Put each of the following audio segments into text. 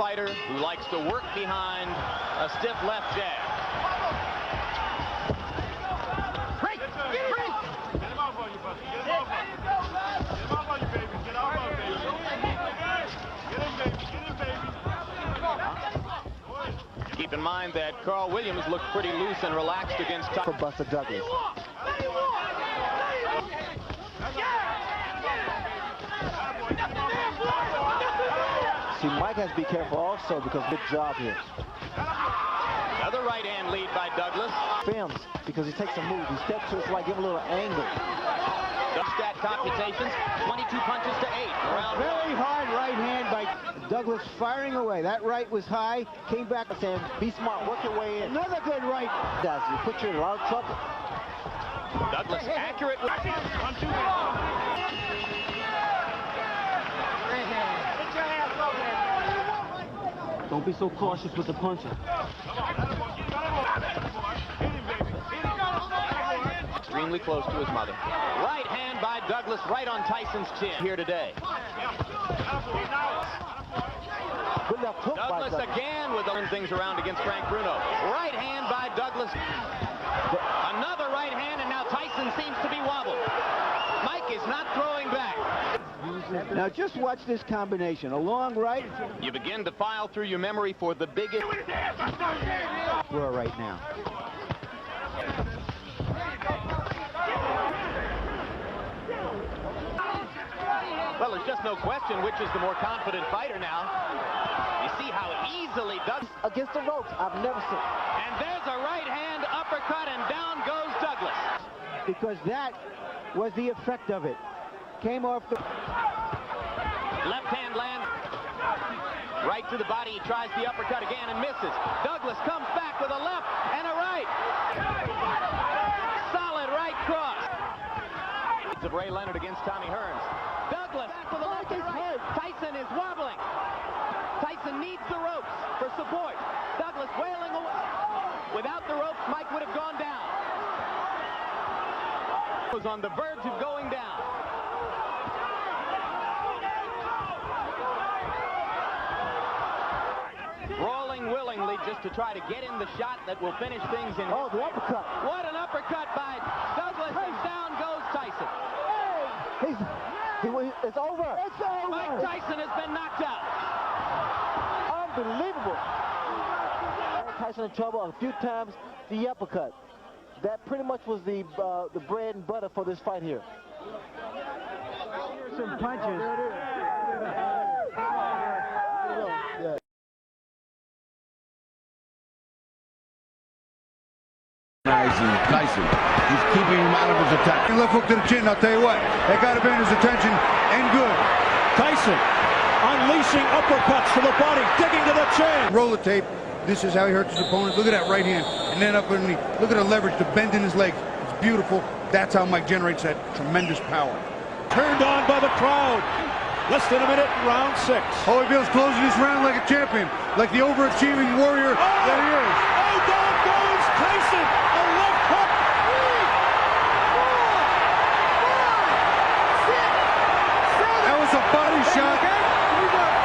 fighter who likes to work behind a stiff left jab. Keep in mind that Carl Williams looked pretty loose and relaxed against for Buster Douglas. See, Mike has to be careful also because good job here. Another right hand lead by Douglas. Films because he takes a move. He steps to his right, give a little angle. Stat computations, 22 punches to 8. Around very hard right hand by Douglas, firing away. That right was high, came back and said, be smart, work your way in. Another good right. Does he put you in a lot of trouble. Douglas accurate. Don't be so cautious with the punching. Extremely close to his mother. Right hand by Douglas right on Tyson's chin here today. Good left hook Douglas by again with things around against Frank Bruno. Right hand by Douglas. Another right hand, and now Tyson seems to be wobbled. Mike is not throwing back. Now just watch this combination. A long right. You begin to file through your memory for the biggest. We're right now. Well, there's just no question which is the more confident fighter now. You see how easily Douglas against the ropes. I've never seen. And there's a right hand uppercut, and down goes Douglas. Because that was the effect of it. Came off the left hand land right to the body. He tries the uppercut again and misses. Douglas comes back with a left and a right. Solid right cross. Of Ray Leonard against Tommy Hearns. Douglas with a left and right. Tyson is wobbling. Tyson needs the ropes for support. Douglas wailing away. Without the ropes, Mike would have gone down. Was on the verge of going down. Rolling willingly just to try to get in the shot that will finish things in. Oh, the uppercut. What an uppercut by Douglas, and down goes Tyson. It's over. It's over. Mike Tyson has been knocked out. Unbelievable. Tyson in trouble a few times. The uppercut. That pretty much was the bread and butter for this fight here. Some punches. Tyson, he's keeping him out of his attack. Left hook to the chin, I'll tell you what. That got him in his attention, and good. Tyson unleashing uppercuts to the body, digging to the chin. Roll the tape. This is how he hurts his opponent. Look at that right hand, and then up underneath. Look at the leverage, the bend in his legs. It's beautiful. That's how Mike generates that tremendous power. Turned on by the crowd. Less than a minute, round 6. Holyfield's closing this round like a champion, like the overachieving warrior that he is. Oh, down goes Tyson. A left hook. 3, 4, 5, 6, 7. That was a body shot.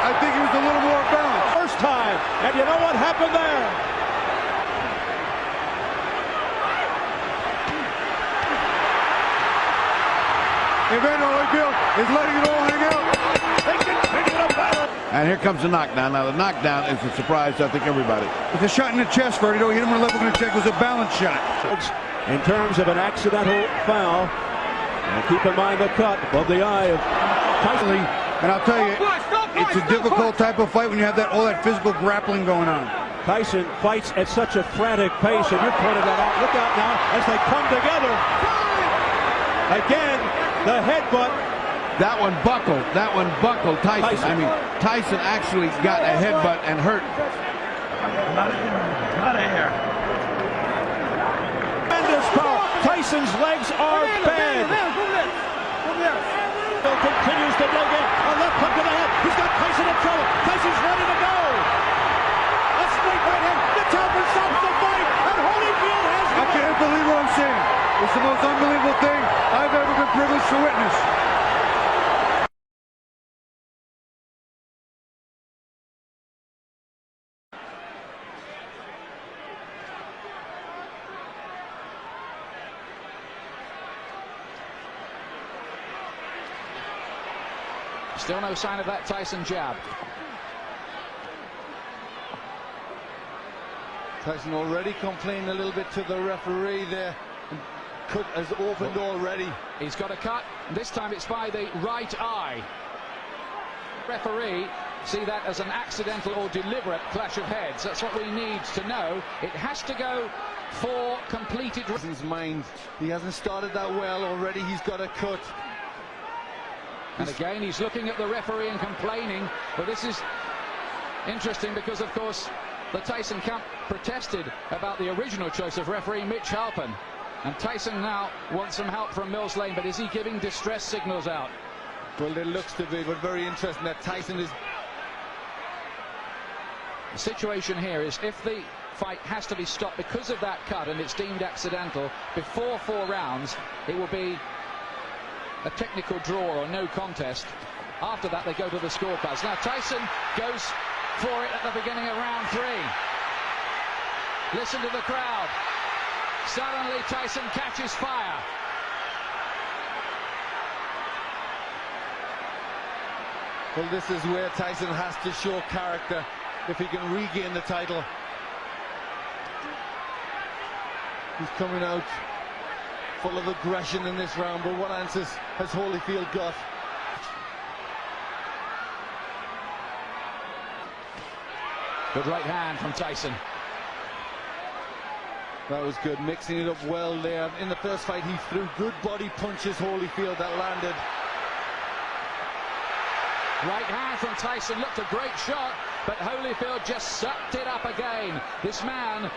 I think he was a little more balanced. First time, and you know what happened there? Evander Holyfield is letting it all hang out. They continue to battle. And here comes the knockdown. Now, the knockdown is a surprise to, I think, everybody. It's a shot in the chest, Ferdy. He hit him with a left hook in the chest. It was a balance shot. In terms of an accidental foul, and keep in mind the cut above the eye of Tyson. And I'll tell you, it's a difficult type of fight when you have all that physical grappling going on. Tyson fights at such a frantic pace, and you pointed that out. Look out now as they come together. Again, the headbutt. That one buckled. That one buckled Tyson. I mean, Tyson actually got a headbutt and hurt. Not a hair. Tremendous power. Tyson's legs are bad. Continues to dig in. A left hook to the head. He's got Tyson in trouble. Tyson's ready to go. A straight right hand. The Tearful stops the fight. And Holyfield has. I can't believe what I'm seeing. It's the most unbelievable thing I've ever been privileged to witness. Still no sign of that Tyson jab. Tyson already complaining a little bit to the referee there. Cut has opened already. He's got a cut. This time it's by the right eye. Referee see that as an accidental or deliberate clash of heads. That's what we need to know. It has to go for completed. Tyson's mind. He hasn't started that well already. He's got a cut. And again, he's looking at the referee and complaining. But this is interesting because, of course, the Tyson camp protested about the original choice of referee Mitch Halpin. And Tyson now wants some help from Mills Lane, but is he giving distress signals out? Well, it looks to be, but very interesting that Tyson is... The situation here is if the fight has to be stopped because of that cut and it's deemed accidental, before 4 rounds, it will be a technical draw or no contest. After that, they go to the scorecards. Now, Tyson goes for it at the beginning of round 3. Listen to the crowd. Suddenly, Tyson catches fire. Well, this is where Tyson has to show character if he can regain the title. He's coming out full of aggression in this round, but what answers has Holyfield got? Good right hand from Tyson. That was good, mixing it up well there. In the first fight, he threw good body punches, Holyfield, that landed. Right hand from Tyson, looked a great shot, but Holyfield just sucked it up again. This man,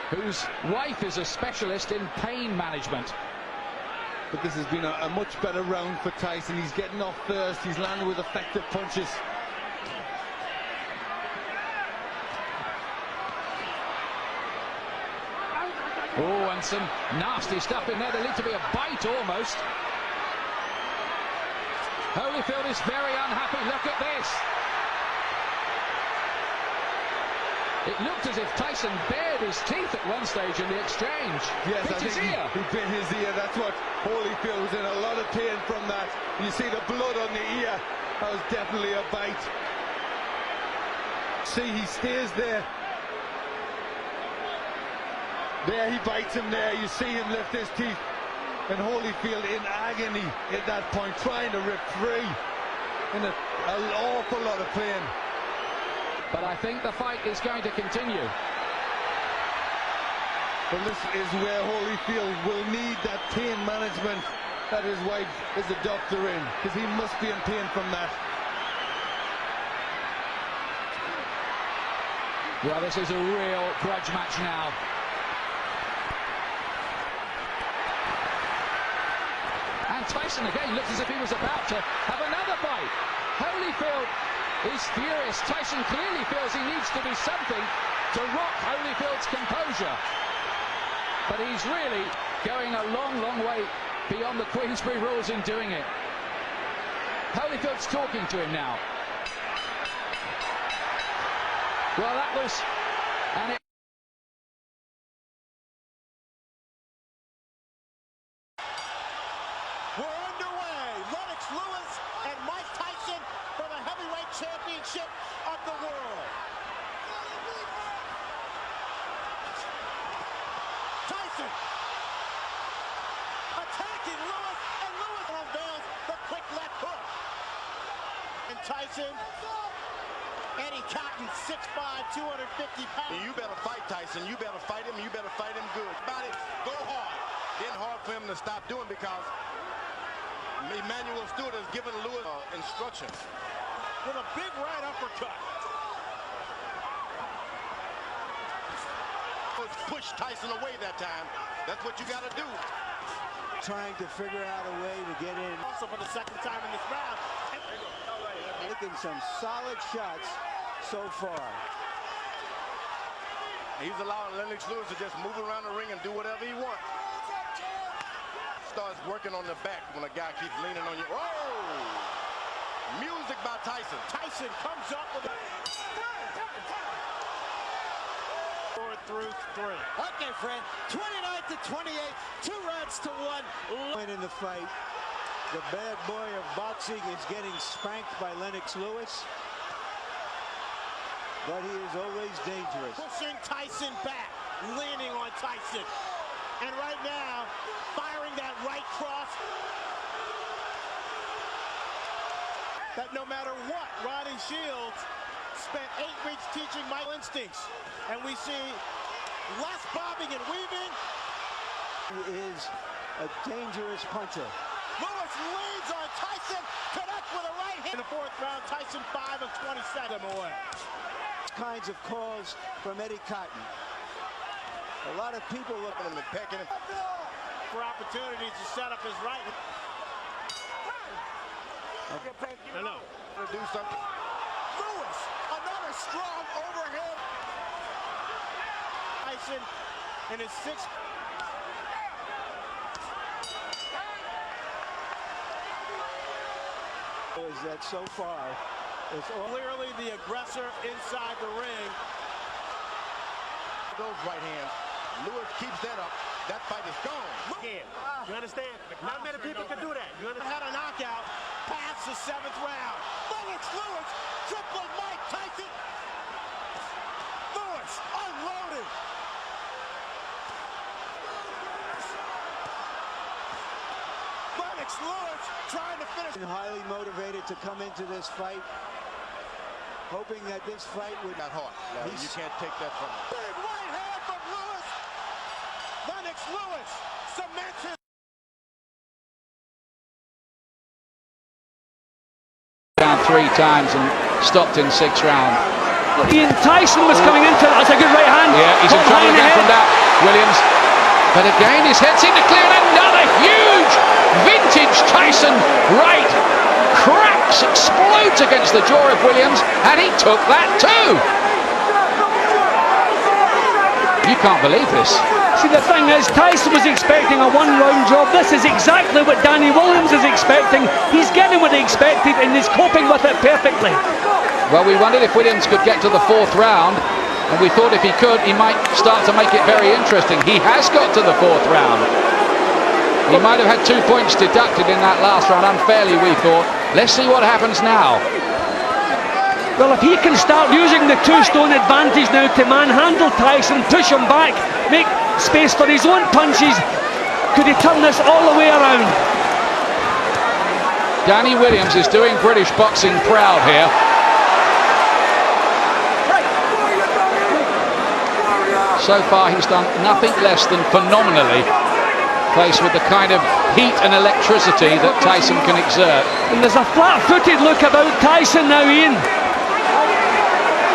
whose wife is a specialist in pain management. But this has been a much better round for Tyson. He's getting off first, he's landing with effective punches. Oh, and some nasty stuff in there. There needs to be a bite almost. Holyfield is very unhappy. Look at this. It looked as if Tyson bared his teeth at one stage in the exchange. Yes, Bit I his think ear. he bit his ear. That's what Holyfield was in a lot of pain from that. You see the blood on the ear. That was definitely a bite. See, he stays there. There, he bites him there. You see him lift his teeth. And Holyfield in agony at that point, trying to rip free. In an awful lot of pain. But I think the fight is going to continue. But this is where Holyfield will need that pain management that his wife is a doctor in, because he must be in pain from that. Yeah, this is a real grudge match now. And Tyson again looks as if he was about to have another bite. Holyfield is furious. Tyson clearly feels he needs to do something to rock Holyfield's composure. But he's really going a long, long way beyond the Queensberry rules in doing it. Holyfield's talking to him now. Well, that was... And it We're underway. Lennox Lewis and Mike Tyson for the heavyweight championship of the world. Tyson attacking Lewis, and Lewis unveils the quick left hook. And Tyson, Eddie Cotton, 6'5", 250 pounds. You better fight Tyson. You better fight him. You better fight him good. About it, go hard. Then hard for him to stop doing because Emmanuel Stewart has given Lewis instructions. With a big right uppercut. Push Tyson away that time. That's what you got to do. Trying to figure out a way to get in. Also for the second time in this round. Making some solid shots so far. He's allowing Lennox Lewis to just move around the ring and do whatever he wants. Starts working on the back when a guy keeps leaning on you. Oh! Music by Tyson. Tyson comes up with a... 4-3. Okay, friend. 29-28. 2 rounds to 1. In the fight. The bad boy of boxing is getting spanked by Lennox Lewis, but he is always dangerous. Pushing Tyson back, leaning on Tyson. And right now, firing that right cross. That no matter what, Ronnie Shields spent 8 weeks teaching my instincts. And we see less bobbing and weaving. He is a dangerous puncher. Lewis leads on Tyson, connect with a right hand. In the 4th round, Tyson 5 of 27 away. Kinds of calls from Eddie Cotton. A lot of people looking at him and pecking him for opportunities to set up his right. I know. To do something. Lewis, another strong overhead. Tyson in his 6th. Is that so far? It's Clearly the aggressor inside the ring. Those right hands. Lewis keeps that up. That fight is gone. Again, you understand? Not many people can do that. You understand? Had a knockout past the 7th round. Lewis, triple Mike Tyson. Lewis unloaded. Lennox Lewis trying to finish. Highly motivated to come into this fight, hoping that this fight would Not hard. No, you can't take that from him. Big right hand from Lewis. Lennox Lewis cements his. Down 3 times and stopped in 6th round. Ian Tyson was coming into it. That's a good right hand. Yeah, he's in trouble again from that, Williams. But again, his head seemed to clear, and another huge vintage Tyson right. Cracks, explodes against the jaw of Williams, and he took that too. You can't believe this. See, the thing is, Tyson was expecting a 1-round job. This is exactly what Danny Williams is expecting. He's getting what he expected, and he's coping with it perfectly. Well, we wondered if Williams could get to the 4th round, and we thought if he could, he might start to make it very interesting. He has got to the 4th round. He might have had 2 points deducted in that last round, unfairly, we thought. Let's see what happens now. Well, if he can start using the 2-stone advantage now to manhandle Tyson, push him back, make space for his own punches, could he turn this all the way around? Danny Williams is doing British boxing proud here. So far he's done nothing less than phenomenally, faced with the kind of heat and electricity that Tyson can exert. And there's a flat-footed look about Tyson now, Ian.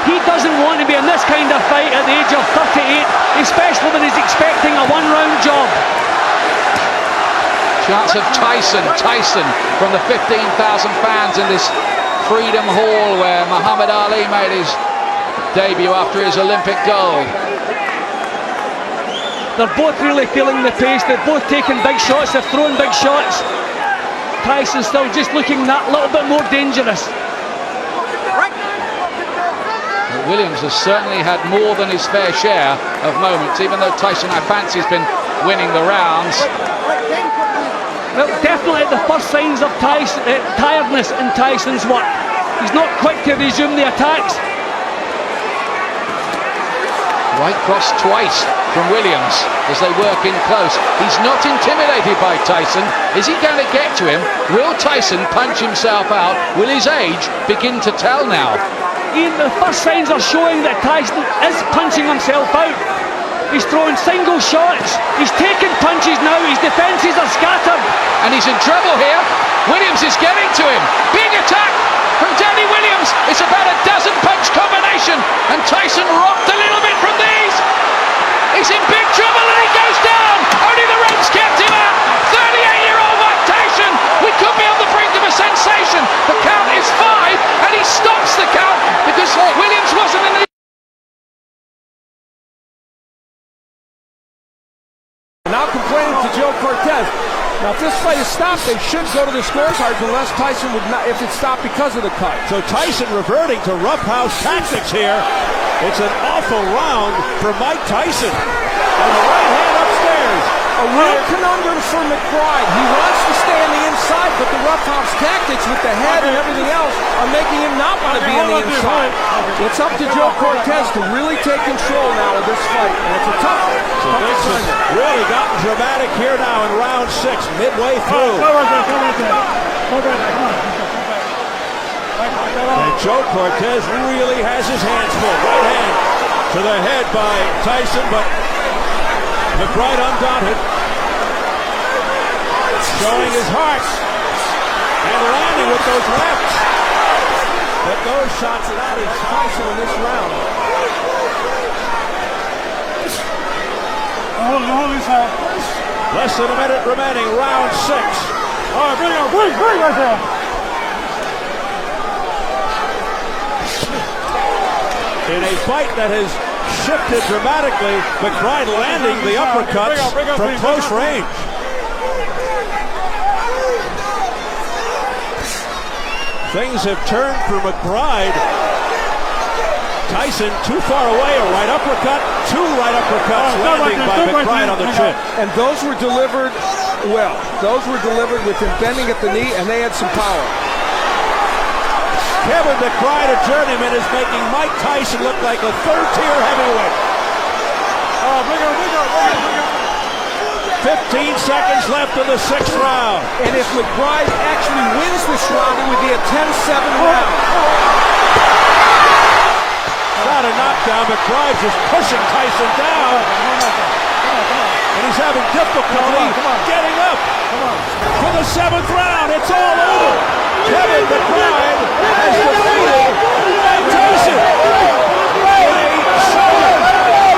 He doesn't want to be in this kind of fight at the age of 38, especially when he's expecting a 1-round job. Chance of Tyson from the 15,000 fans in this Freedom Hall where Muhammad Ali made his debut after his Olympic gold. They're both really feeling the pace. They're both taking big shots. They're throwing big shots. Tyson's still just looking that little bit more dangerous. Williams has certainly had more than his fair share of moments, even though Tyson, I fancy, has been winning the rounds. Well, definitely the first signs of tiredness in Tyson's work. He's not quick to resume the attacks. Right cross twice from Williams as they work in close. He's not intimidated by Tyson. Is he going to get to him? Will Tyson punch himself out? Will his age begin to tell now? Ian, the first signs are showing that Tyson is punching himself out. He's throwing single shots. He's taking punches now. His defences are scattered. And he's in trouble here. Williams is getting to him. Big attack from Danny Williams. It's about a dozen punch combination. And Tyson rocked a little bit from these. He's in big trouble and he goes down. Only the ropes kept him out. 38-year-old Mike Tyson. We could be on the brink of a sensation. The count is 5 and he stops the count because Williams wasn't in the... Now complaining to Joe Cortez. Now, if this fight is stopped, they should go to the scorecards unless Tyson would not, if it's stopped because of the cut. So Tyson reverting to roughhouse tactics here. It's an awful round for Mike Tyson. And the right hand upstairs. A real conundrum for McBride. He wants to stay on the inside, but the roughhouse tactics with the head and everything else are making him not want to be on the inside. It's up to Joe Cortez to really take control now of this fight, and it's a tough assignment. Really gotten dramatic here now in round 6, midway through. And Joe Cortez really has his hands full. Right hand to the head by Tyson, but McBride undaunted, showing his heart and landing with those lefts. But those shots are out of Tyson in this round. Less than a minute remaining, round 6. All right, bring right there. In a fight that has shifted dramatically, McBride landing the uppercuts from close range. Things have turned for McBride. Tyson too far away, a right uppercut, 2 right uppercuts landing by McBride on the chin. And those were delivered well. Those were delivered with him bending at the knee, and they had some power. Kevin McBride, a journeyman, is making Mike Tyson look like a third-tier heavyweight. 15 seconds left in the 6th round. And if McBride actually wins this round, it would be a 10-7 round. Not a knockdown. McBride just pushing Tyson down. And he's having difficulty getting up for the 7th round.